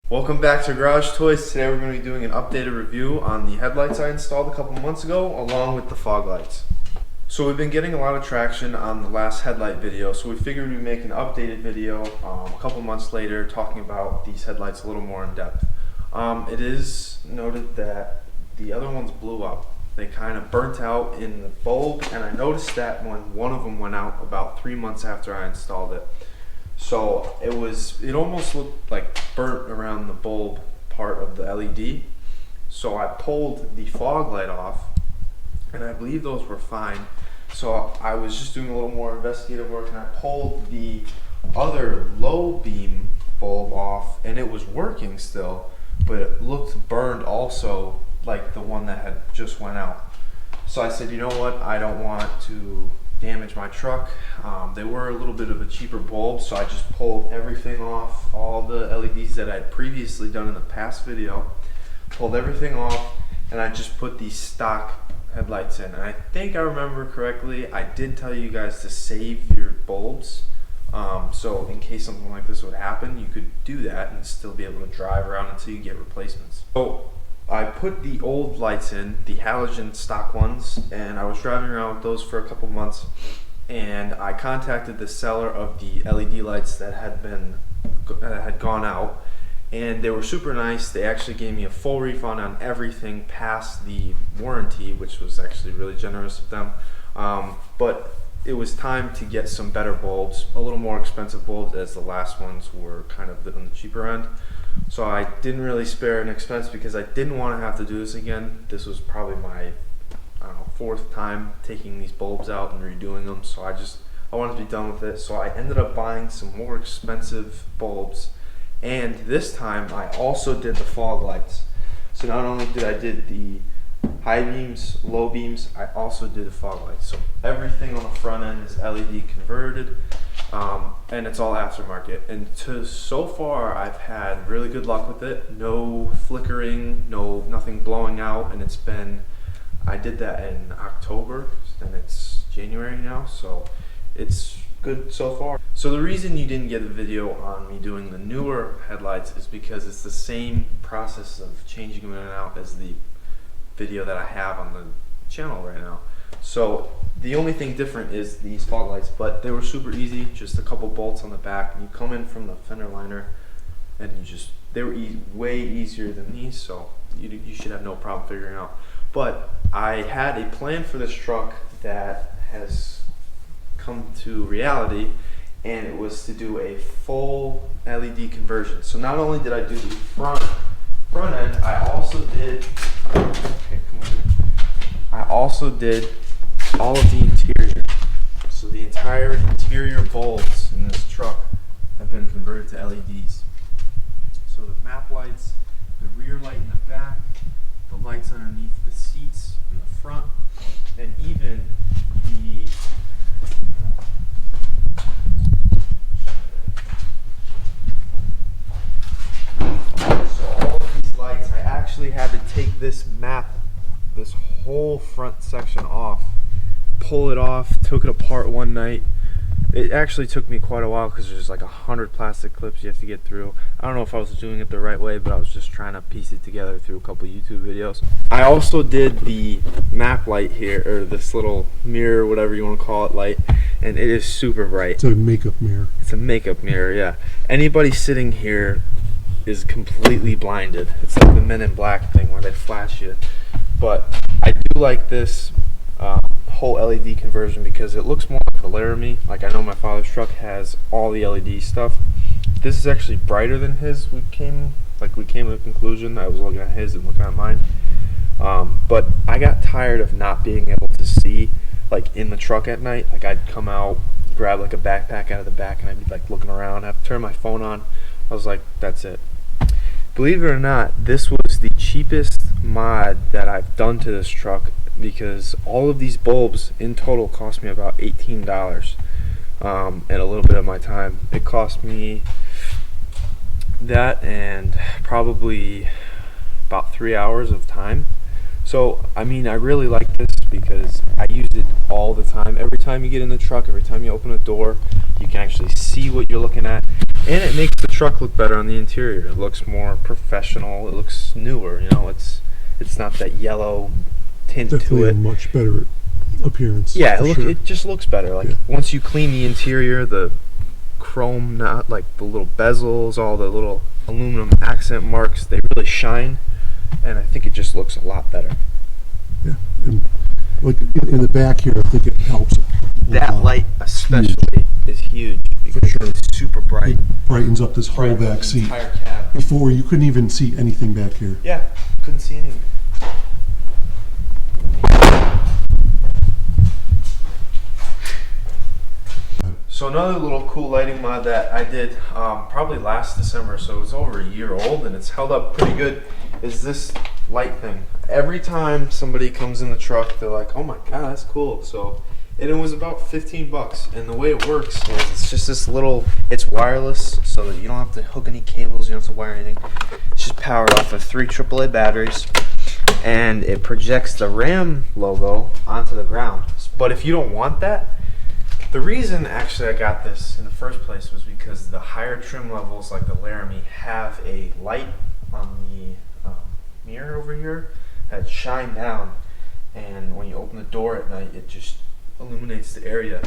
Welcome back to Garage Toys. Today we're going to be doing an updated review on the headlights I installed a couple months ago along with the fog lights. So we've been getting a lot of traction on the last headlight video, so we figured we'd make an updated video a couple months later talking about these headlights a little more in depth. It is noted that the other ones blew up. They kind of burnt out in the bulb, and I noticed that when one of them went out about 3 months after I installed it. So it almost looked like burnt around the bulb part of the LED. So I pulled the fog light off, and I believe those were fine. So I was just doing a little more investigative work, and I pulled the other low beam bulb off, and it was working still, but it looked burned also, like the one that had just went out. So I said, you know what, I don't want to damage my truck. They were a little bit of a cheaper bulb, so I just pulled everything off, all the LEDs that I'd previously done in the past video, pulled everything off, and I just put these stock headlights in. And I think I remember correctly, I did tell you guys to save your bulbs, so in case something like this would happen, you could do that and still be able to drive around until you get replacements. So I put the old lights in, the halogen stock ones, and I was driving around with those for a couple months, and I contacted the seller of the LED lights that had gone out, and they were super nice. They actually gave me a full refund on everything past the warranty, which was actually really generous of them. But it was time to get some better bulbs, a little more expensive bulbs, as the last ones were kind of on the cheaper end. So I didn't really spare an expense because I didn't want to have to do this again. This was probably my, I don't know, 4th time taking these bulbs out and redoing them. So I wanted to be done with it. So I ended up buying some more expensive bulbs. And this time I also did the fog lights. So not only did I did the high beams, low beams, I also did the fog lights. So everything on the front end is LED converted. And it's all aftermarket, and so far I've had really good luck with it. No flickering, nothing blowing out, and I did that in October, and it's January now, so it's good so far. So the reason you didn't get a video on me doing the newer headlights is because it's the same process of changing them in and out as the video that I have on the channel right now. So the only thing different is these fog lights, but they were super easy, just a couple bolts on the back, and you come in from the fender liner, and they were way easier than these, so you should have no problem figuring out. But I had a plan for this truck that has come to reality, and it was to do a full LED conversion. So not only did I do the front end, I also did all of the interior. So the entire interior bulbs in this truck have been converted to LEDs. So the map lights, the rear light in the back, the lights underneath the seats in the front, and even the so all of these lights, I actually had to take this whole front section off, pull it off, took it apart one night. It actually took me quite a while because there's like 100 plastic clips you have to get through. I don't know if I was doing it the right way, but I was just trying to piece it together through a couple YouTube videos. I also did the map light here, or this little mirror, whatever you want to call it, light, and it is super bright. It's a makeup mirror. It's a makeup mirror, yeah. Anybody sitting here is completely blinded. It's like the Men in Black thing where they flash you. But I do like this whole LED conversion because it looks more like a Laramie. Like, I know my father's truck has all the LED stuff. This is actually brighter than his. We came to the conclusion. I was looking at his and looking at mine. But I got tired of not being able to see, like, in the truck at night. Like, I'd come out, grab like a backpack out of the back, and I'd be like looking around, have to turn my phone on. I was like, that's it. Believe it or not, this was the cheapest mod that I've done to this truck because all of these bulbs in total cost me about $18 and a little bit of my time. It cost me that and probably about 3 hours of time. So, I mean, I really like this because I use it all the time. Every time you get in the truck, every time you open a door, you can actually see what you're looking at. And it makes the truck look better on the interior. It looks more professional. It looks newer, you know. It's not that yellow tint Definitely to a it. much better appearance. Yeah, for it sure. it just looks better. Like Yeah. once you clean the interior, the chrome, not like the little bezels, all the little aluminum accent marks, they really shine, and I think it just looks a lot better. Yeah, and like in the back here, I think it helps. That light especially is huge because sure. it's super bright. It brightens up this whole Brightens back the seat. entire cab. Before, you couldn't even see anything back here. Yeah, couldn't see anything. So another little cool lighting mod that I did probably last December, so it's over a year old and it's held up pretty good, is this light thing. Every time somebody comes in the truck, they're like, oh my god, that's cool. So, and it was about 15 bucks. And the way it works is it's just this little, it's wireless so that you don't have to hook any cables, you don't have to wire anything. It's just powered off of 3 AAA batteries. And it projects the Ram logo onto the ground. But if you don't want that, the reason actually I got this in the first place was because the higher trim levels, like the Laramie, have a light on the mirror over here that shine down, and when you open the door at night, it just illuminates the area.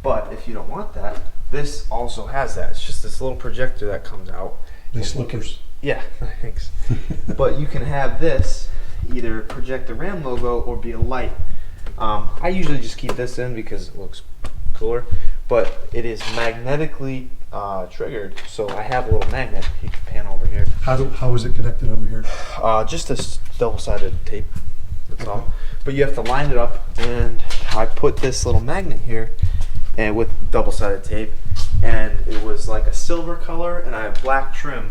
But if you don't want that, this also has that. It's just this little projector that comes out. Nice slippers. Yeah, thanks. But you can have this either project the Ram logo or be a light. I usually just keep this in because it looks cooler, but it is magnetically triggered, so I have a little magnet. You can pan over here. How is it connected over here? Just this double-sided tape, that's all. But you have to line it up, and I put this little magnet here and with double-sided tape, and it was like a silver color, and I have black trim.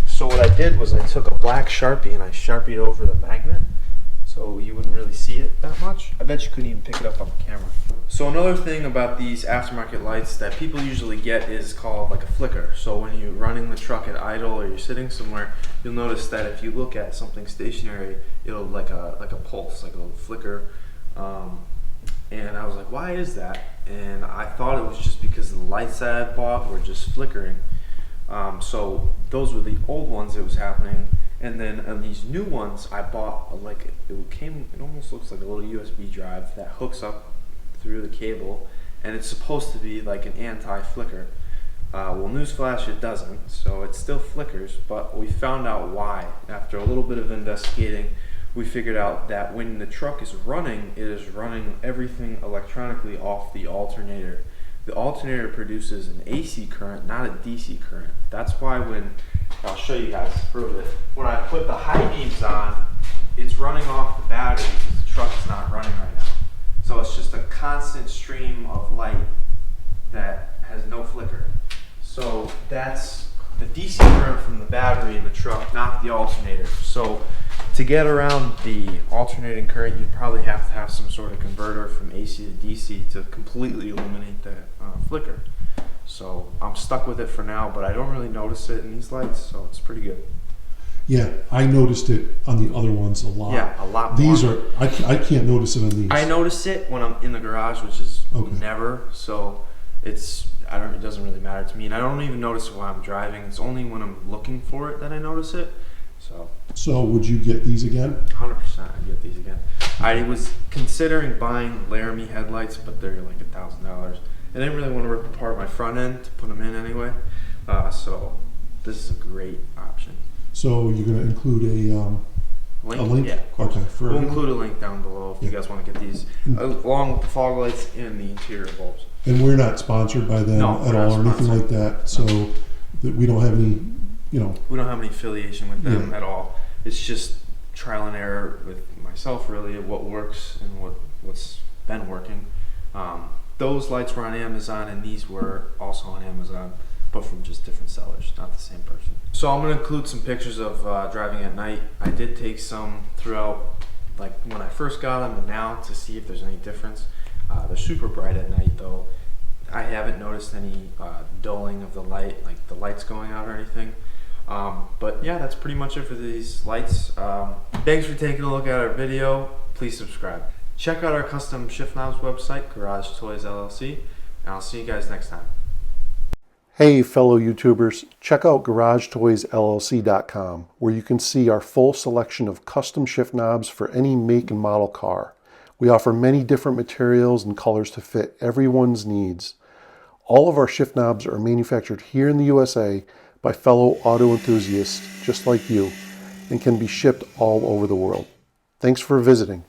So what I did was I took a black Sharpie and I Sharpied over the magnet, so you wouldn't really see it that much. I bet you couldn't even pick it up on the camera. So another thing about these aftermarket lights that people usually get is called like a flicker. So when you're running the truck at idle or you're sitting somewhere, you'll notice that if you look at something stationary, it'll like a pulse, like a little flicker. And I was like, why is that? And I thought it was just because the lights that I bought were just flickering. So those were the old ones it was happening. And then on these new ones, I bought it almost looks like a little USB drive that hooks up through the cable, and it's supposed to be like an anti-flicker. Well, newsflash, it doesn't, so it still flickers, but we found out why. After a little bit of investigating, we figured out that when the truck is running, it is running everything electronically off the alternator. The alternator produces an AC current, not a DC current. That's why I'll show you guys to prove it. When I put the high beams on, it's running off the battery because the truck is not running right now. So it's just a constant stream of light that has no flicker. So that's the DC current from the battery in the truck, not the alternator. So to get around the alternating current, you'd probably have to have some sort of converter from AC to DC to completely eliminate the flicker. So I'm stuck with it for now, but I don't really notice it in these lights, so it's pretty good. Yeah, I noticed it on the other ones a lot. Yeah, a lot more. These are, I can't notice it on these. I notice it when I'm in the garage, which is Okay. never, so it doesn't really matter to me, and I don't even notice it while I'm driving. It's only when I'm looking for it that I notice it. So would you get these again? 100% I'd get these again. I was considering buying Laramie headlights, but they're like $1,000. I didn't really want to rip apart my front end to put them in anyway, so this is a great option. So you're going to include a link? Yeah, of course. Okay. We'll include a link down below if you guys want to get these, along with the fog lights and the interior bulbs. And we're not sponsored by them No, at we're not all or anything sponsored. like that. So that we don't have any, We don't have any affiliation with them Yeah. at all. It's just trial and error with myself, really, of what works and what's been working. Those lights were on Amazon, and these were also on Amazon, but from just different sellers, not the same person. So I'm going to include some pictures of driving at night. I did take some throughout, like when I first got them and now, to see if there's any difference. They're super bright at night, though. I haven't noticed any dulling of the light, like the lights going out or anything. But yeah, that's pretty much it for these lights. Thanks for taking a look at our video. Please subscribe. Check out our custom shift knobs website, Garage Toys LLC, and I'll see you guys next time. Hey fellow YouTubers, check out GarageToysLLC.com where you can see our full selection of custom shift knobs for any make and model car. We offer many different materials and colors to fit everyone's needs. All of our shift knobs are manufactured here in the USA by fellow auto enthusiasts just like you and can be shipped all over the world. Thanks for visiting.